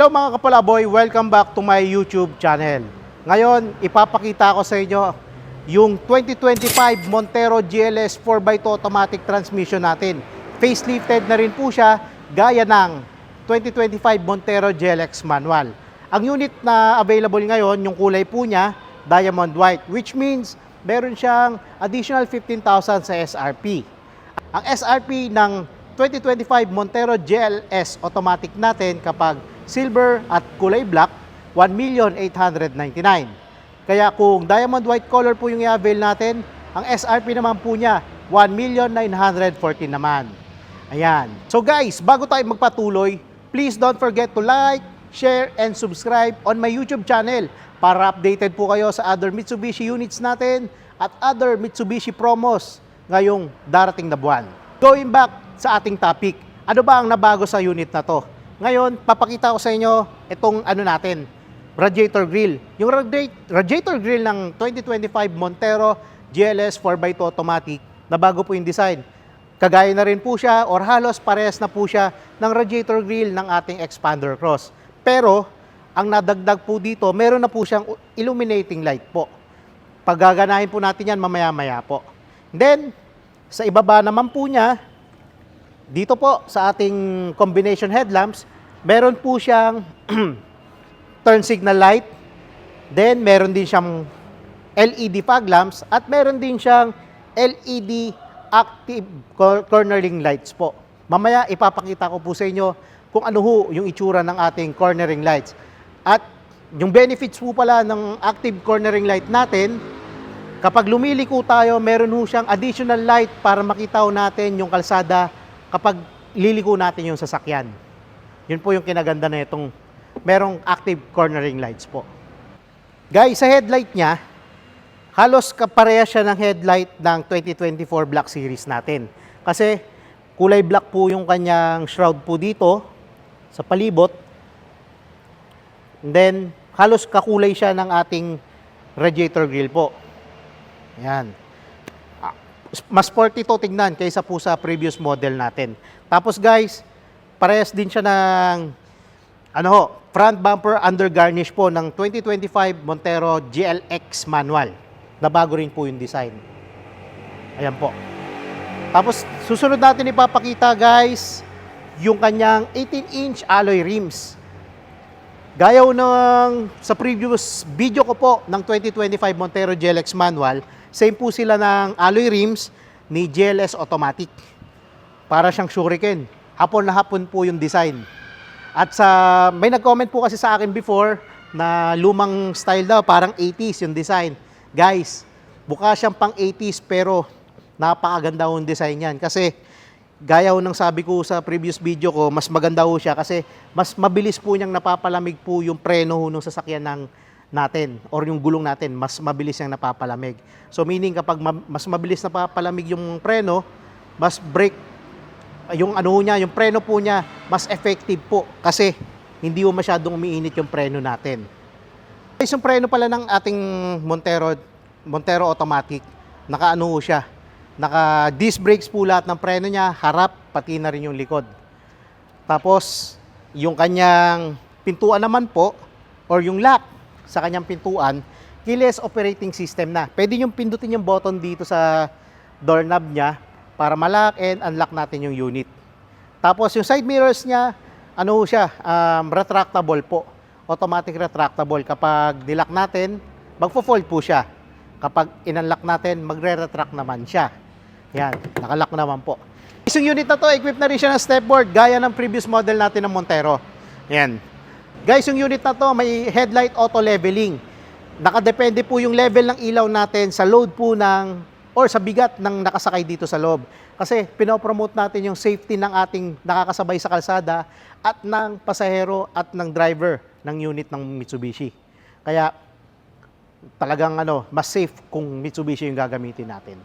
Hello mga kapalaboy, welcome back to my YouTube channel. Ngayon, ipapakita ko sa inyo yung 2025 Montero GLS 4x2 automatic transmission natin. Facelifted na rin po siya gaya ng 2025 Montero GLX manual. Ang unit na available ngayon, yung kulay po niya, diamond white, which means meron siyang additional 15,000 sa SRP. Ang SRP ng 2025 Montero GLS automatic natin kapag silver at kulay black, 1,899,000. Kaya kung diamond white color po yung i-avail natin, ang SRP naman po niya, 1,914,000 naman. Ayan. So guys, bago tayo magpatuloy, please don't forget to like, share, and subscribe on my YouTube channel para updated po kayo sa other Mitsubishi units natin at other Mitsubishi promos ngayong darating na buwan. Going back sa ating topic, ano ba ang nabago sa unit na to? Ngayon, papakita ko sa inyo itong natin, radiator grill. Yung radiator grill ng 2025 Montero GLS 4x2 automatic, nabago po yung design. Kagaya na rin po siya or halos parehas na po siya ng radiator grill ng ating Expander Cross. Pero, ang nadagdag po dito, meron na po siyang illuminating light po. Paggaganahin po natin yan mamaya-maya po. Then, sa ibaba naman po niya, dito po sa ating combination headlamps, meron po siyang turn signal light, then meron din siyang LED fog lamps, at meron din siyang LED active cornering lights po. Mamaya ipapakita ko po sa inyo kung ano ho yung itsura ng ating cornering lights. At yung benefits po pala ng active cornering light natin, kapag lumiliko tayo, meron ho siyang additional light para makita natin yung kalsada kapag liliko natin yung sasakyan. Yun po yung kinaganda na itong merong active cornering lights po. Guys, sa headlight niya, halos kapareha siya ng headlight ng 2024 Black Series natin. Kasi kulay black po yung kanyang shroud po dito sa palibot. And then, halos kakulay siya ng ating radiator grill po. Ayan. Mas sporty to tignan kaysa po sa previous model natin. Tapos guys, parehas din siya ng front bumper under garnish po ng 2025 Montero GLX manual. Nabago rin po yung design. Ayan po. Tapos susunod natin ipapakita guys, yung kanyang 18-inch alloy rims. Gaya ng sa previous video ko po ng 2025 Montero GLX manual, same po sila ng alloy rims ni GLS automatic. Para siyang shuriken. Hapon na hapon po yung design. At may nag-comment po kasi sa akin before na lumang style daw, parang 80s yung design. Guys, mukha siyang pang 80s pero napakaganda yung design yan. Kasi gaya ng sabi ko sa previous video ko, mas maganda ho siya kasi mas mabilis po niyang napapalamig po yung preno ng sasakyan natin or yung gulong natin, mas mabilis niyang napapalamig. So meaning kapag mas mabilis napapalamig yung preno, mas brake yung yung preno po niya mas effective po kasi hindi mo masyadong umiinit yung preno natin. Guys, yung preno pala ng ating Montero automatic, naka siya. Naka disc brakes po lahat ng preno niya, harap pati na rin yung likod. Tapos yung kanyang pintuan naman po or yung lock sa kanyang pintuan, keyless operating system na. Pwede yung pindutin yung button dito sa doorknob niya para ma-lock and unlock natin yung unit. Tapos yung side mirrors niya, retractable po. Automatic retractable. Kapag nilock natin, magfo-fold po siya. Kapag in-unlock natin, magre-retract naman siya. Yan, nakalock naman po. Yung unit na to, equipped na rin siya ng stepboard gaya ng previous model natin ng Montero. Yan. Guys, yung unit na to may headlight auto leveling. Nakadepende po yung level ng ilaw natin sa load po or sa bigat ng nakasakay dito sa loob. Kasi pinopromote natin yung safety ng ating nakakasabay sa kalsada at ng pasahero at ng driver ng unit ng Mitsubishi. Kaya talagang mas safe kung Mitsubishi yung gagamitin natin.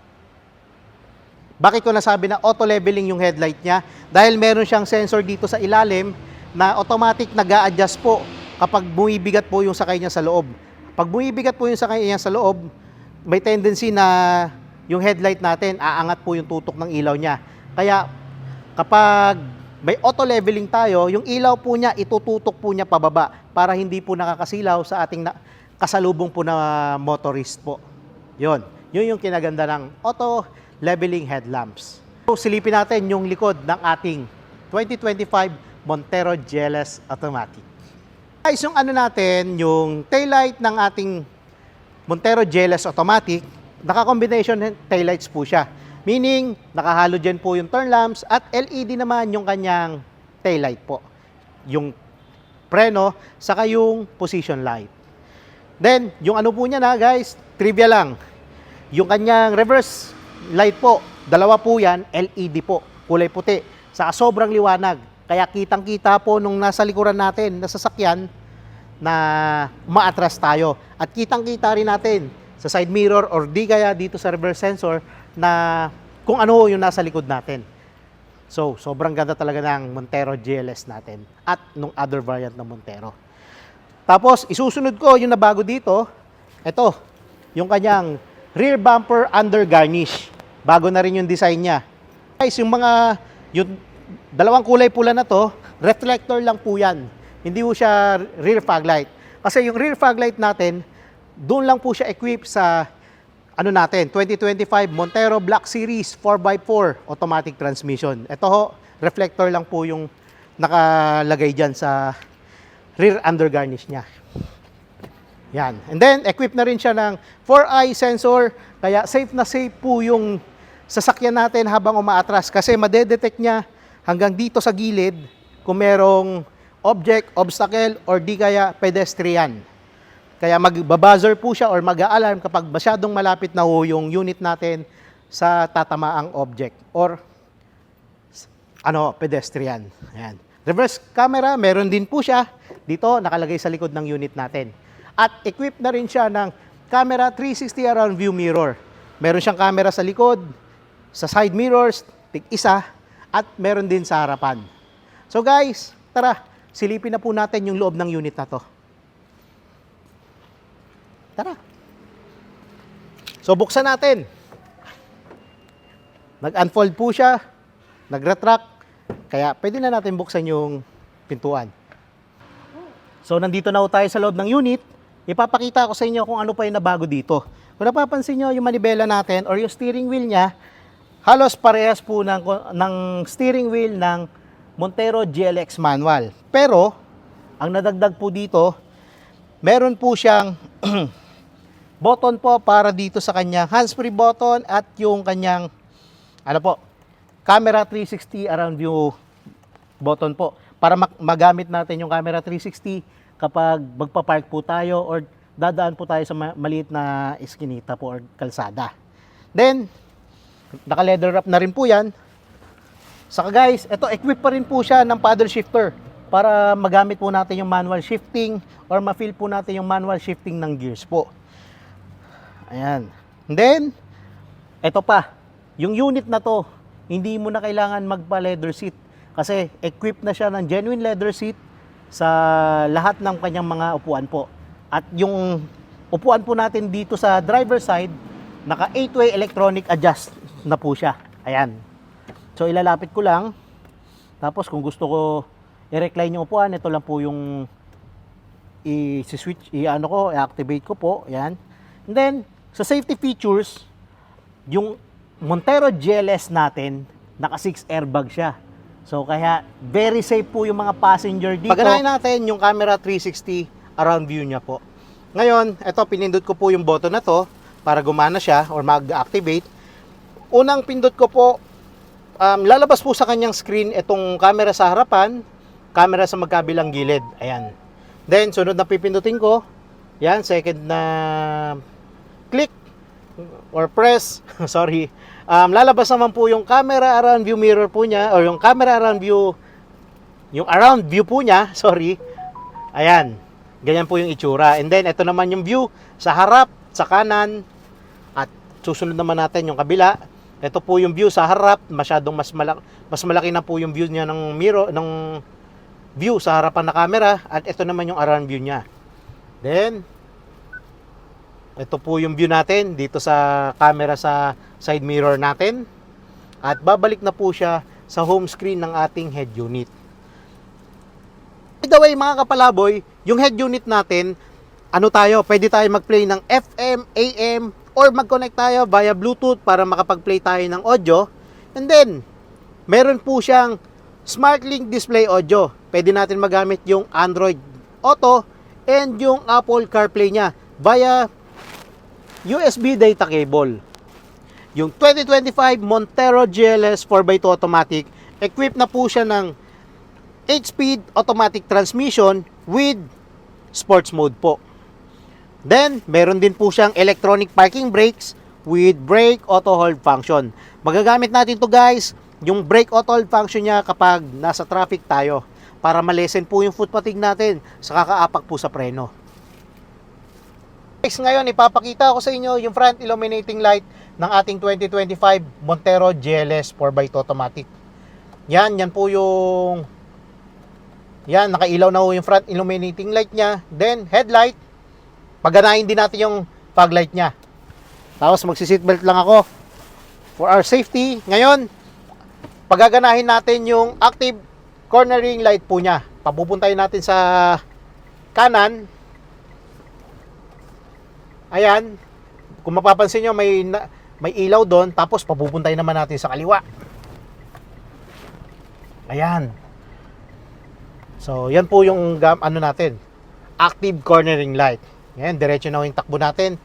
Bakit ko nasabi na auto leveling yung headlight niya? Dahil meron siyang sensor dito sa ilalim na automatic nag-a-adjust po kapag bumibigat po yung sakay niya sa loob. Pag bumibigat po yung sakay niya sa loob, may tendency na yung headlight natin, aangat po yung tutok ng ilaw niya. Kaya kapag may auto leveling tayo, yung ilaw po niya, itututok po niya pababa para hindi po nakakasilaw sa ating kasalubong po na motorist po. Yun yung kinaganda ng auto leveling headlamps. So, silipin natin yung likod ng ating 2025 Montero GLS Automatic. Guys, yung ano natin, yung taillight ng ating Montero GLS Automatic, naka-combination taillights po siya. Meaning, naka-halogen po yung turn lamps at LED naman yung kanyang taillight po. Yung preno, saka yung position light. Then, yung ano po niya na guys, trivia lang. Yung kanyang reverse light po, dalawa po yan, LED po, kulay puti. Saka sobrang liwanag. Kaya kitang-kita po nung nasa likuran natin, na sasakyan, na maatras tayo. At kitang-kita rin natin sa side mirror or di kaya dito sa reverse sensor na kung ano yung nasa likod natin. So, sobrang ganda talaga ng Montero GLS natin at nung other variant ng Montero. Tapos, isusunod ko yung nabago dito. Ito, yung kanyang rear bumper under garnish. Bago na rin yung design niya. Guys, yung dalawang kulay pula na to, reflector lang po yan. Hindi po siya rear fog light. Kasi yung rear fog light natin, doon lang po siya equipped sa 2025 Montero Black Series 4x4 automatic transmission. Ito ho, reflector lang po yung nakalagay dyan sa rear undergarnish niya. Yan. And then, equipped na rin siya ng 4-eye sensor. Kaya safe na safe po yung sasakyan natin habang umaatras. Kasi madedetect niya hanggang dito sa gilid kung merong object, obstacle, or di kaya pedestrian. Kaya magbabuzzer po siya or mag-a-alarm kapag masyadong malapit na ho yung unit natin sa tatamaang object or pedestrian. Ayan. Reverse camera, meron din po siya. Dito, nakalagay sa likod ng unit natin. At equipped na rin siya ng camera 360 around view mirror. Meron siyang camera sa likod, sa side mirrors, tig-isa, at meron din sa harapan. So guys, tara, silipin na po natin yung loob ng unit na to. Tara. So, buksan natin. Nag-unfold po siya. Nag-retract. Kaya, pwede na natin buksan yung pintuan. So, nandito na po tayo sa loob ng unit. Ipapakita ko sa inyo kung ano pa yung nabago dito. Kung napapansin nyo, yung manibela natin or yung steering wheel niya, halos parehas po ng steering wheel ng Montero GLX manual. Pero, ang nadagdag po dito, meron po siyang button po para dito sa kanyang hands-free button at yung kanyang, camera 360 around view button po. Para magamit natin yung camera 360 kapag magpa-park po tayo or dadaan po tayo sa maliit na eskinita po or kalsada. Then, naka-leather wrap na rin po yan. Saka guys, ito equip pa rin po siya ng paddle shifter para magamit po natin yung manual shifting or ma-feel po natin yung manual shifting ng gears po. Ayan. And then, ito pa, yung unit na to, hindi mo na kailangan magpa-leather seat kasi equipped na siya ng genuine leather seat sa lahat ng kanyang mga upuan po. At yung upuan po natin dito sa driver side, naka 8-way electronic adjust na po siya. Ayan. So, ilalapit ko lang. Tapos, kung gusto ko i-recline yung upuan, ito lang po yung i-switch, i-activate ko po. Ayan. And then, sa safety features, yung Montero GLS natin, naka 6 airbag siya. So, kaya very safe po yung mga passenger dito. Paganahin natin yung camera 360 around view niya po. Ngayon, ito, pinindot ko po yung button na to para gumana siya or mag-activate. Unang pindot ko po, lalabas po sa kanyang screen itong camera sa harapan, camera sa magkabilang gilid. Ayan. Then, sunod na pipindutin ko, yan, second na click or press, sorry. Lalabas naman po yung camera around view mirror po niya, or yung camera around view, yung around view po niya, sorry. Ayan. Ganyan po yung itsura. And then, ito naman yung view sa harap, sa kanan, at susunod naman natin yung kabila. Ito po yung view sa harap, masyadong mas malaki na po yung view niya ng mirror, ng view sa harapan na camera, at ito naman yung around view niya. Then, ito po yung view natin dito sa camera sa side mirror natin. At babalik na po siya sa home screen ng ating head unit. By the way mga kapalaboy, yung head unit natin, pwede tayo mag-play ng FM, AM, or mag-connect tayo via Bluetooth para makapag-play tayo ng audio. And then, meron po siyang SmartLink display audio. Pwede natin magamit yung Android Auto and yung Apple CarPlay niya via USB data cable. Yung 2025 Montero GLS 4x2 automatic, equipped na po siya ng 8-speed automatic transmission with sports mode po. Then, meron din po siyang electronic parking brakes with brake auto hold function. Magagamit natin to guys, yung brake auto hold function niya kapag nasa traffic tayo para malesen po yung foot fatigue natin sa kakaapak po sa preno. Guys, ngayon ipapakita ko sa inyo yung front illuminating light ng ating 2025 Montero GLS 4x2 automatic. Yan po yung nakailaw na yung front illuminating light niya. Then headlight, paganahin din natin yung fog light niya. Tapos magsi-seatbelt lang ako for our safety. Ngayon, pagaganahin natin yung active cornering light po niya. Papupuntahin natin sa kanan. Ayan. Kung mapapansin nyo, may ilaw doon. Tapos papupuntahin naman natin sa kaliwa. Ayan. So, yan po yung natin. Active cornering light. Ngayon, diretso na yung takbo natin.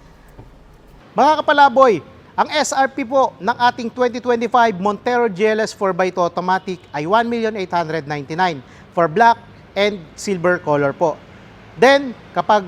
Mga kapalaboy, ang SRP po ng ating 2025 Montero GLS 4x2 automatic ay 1,899,000 for black and silver color po. Then, kapag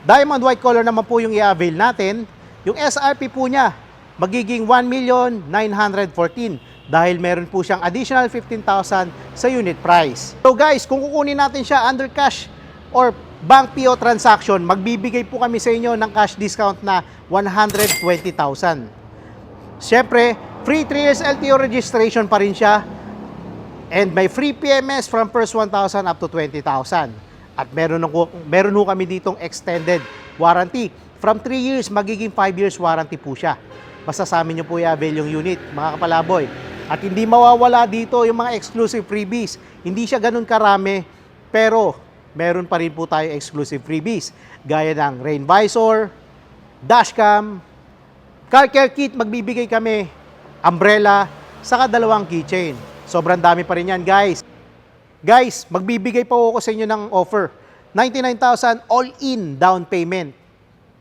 diamond white color naman po yung i-avail natin, yung SRP po niya magiging 1,914,000 dahil meron po siyang additional 15,000 sa unit price. So guys, kung kukunin natin siya under cash or bank PO transaction, magbibigay po kami sa inyo ng cash discount na 120,000. Siyempre, free 3 years LTO registration pa rin siya and may free PMS from first 1,000 up to 20,000. At meron ho kami ditong extended warranty. From 3 years, magiging 5 years warranty po siya. Basta sa amin nyo po i-avail yung unit, mga kapalaboy. At hindi mawawala dito yung mga exclusive freebies. Hindi siya ganun karami, pero meron pa rin po tayo exclusive freebies. Gaya ng rain visor, dashcam, car care kit, magbibigay kami, umbrella, saka 2 keychain. Sobrang dami pa rin yan, guys. Guys, magbibigay pa ako sa inyo ng offer. 99,000 all-in down payment.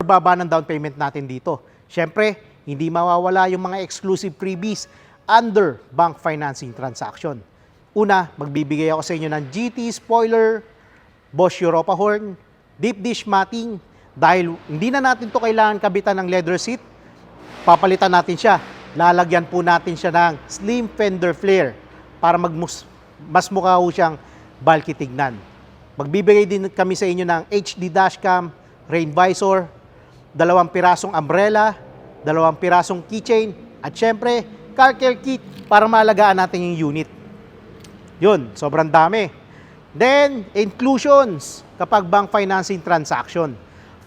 Baba ng down payment natin dito. Siyempre, hindi mawawala yung mga exclusive freebies under bank financing transaction. Una, magbibigay ako sa inyo ng GT spoiler, Bosch Europa horn, deep dish matting. Dahil hindi na natin to kailangan kabitan ng leather seat, papalitan natin siya. Lalagyan po natin siya ng slim fender flare para mas mukha ho siyang bulky tignan. Magbibigay din kami sa inyo ng HD dashcam, rain visor, 2 pirasong umbrella, 2 pirasong keychain, at syempre, car care kit para maalagaan natin yung unit. Yun, sobrang dami. Then, inclusions kapag bank financing transaction.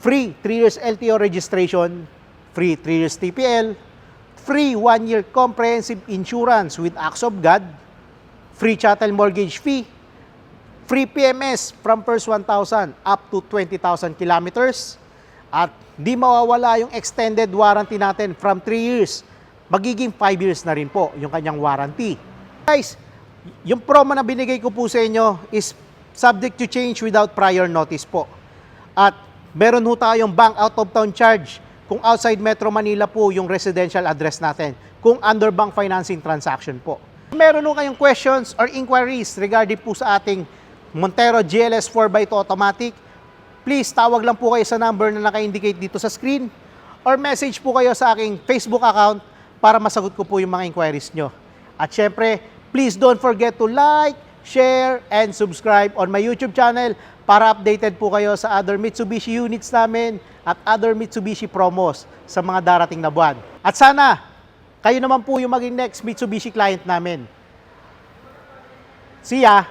Free 3 years LTO registration, free 3 years TPL, free 1-year comprehensive insurance with acts of God, free chattel mortgage fee, free PMS from first 1,000 up to 20,000 kilometers, at di mawawala yung extended warranty natin from 3 years. Magiging 5 years na rin po yung kanyang warranty. Guys, yung promo na binigay ko po sa inyo is subject to change without prior notice po. At meron ho tayong bank out of town charge kung outside Metro Manila po yung residential address natin, kung under bank financing transaction po. Meron ho kayong questions or inquiries regarding po sa ating Montero GLS 4x2 automatic, please tawag lang po kayo sa number na naka-indicate dito sa screen or message po kayo sa aking Facebook account para masagot ko po yung mga inquiries nyo. At syempre, please don't forget to like, share, and subscribe on my YouTube channel para updated po kayo sa other Mitsubishi units namin at other Mitsubishi promos sa mga darating na buwan. At sana, kayo naman po yung maging next Mitsubishi client namin. See ya!